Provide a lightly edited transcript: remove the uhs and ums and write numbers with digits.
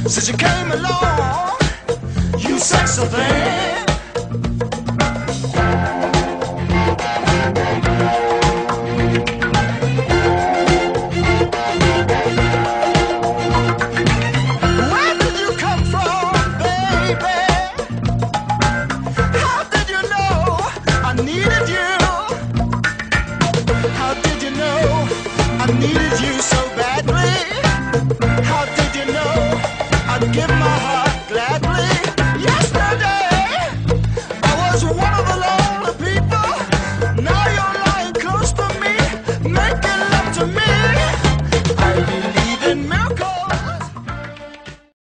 Since you came along, you sexy thing. Where did you come from, baby? How did you know I needed you? How did you know I needed you so badly? How did you know I'd give my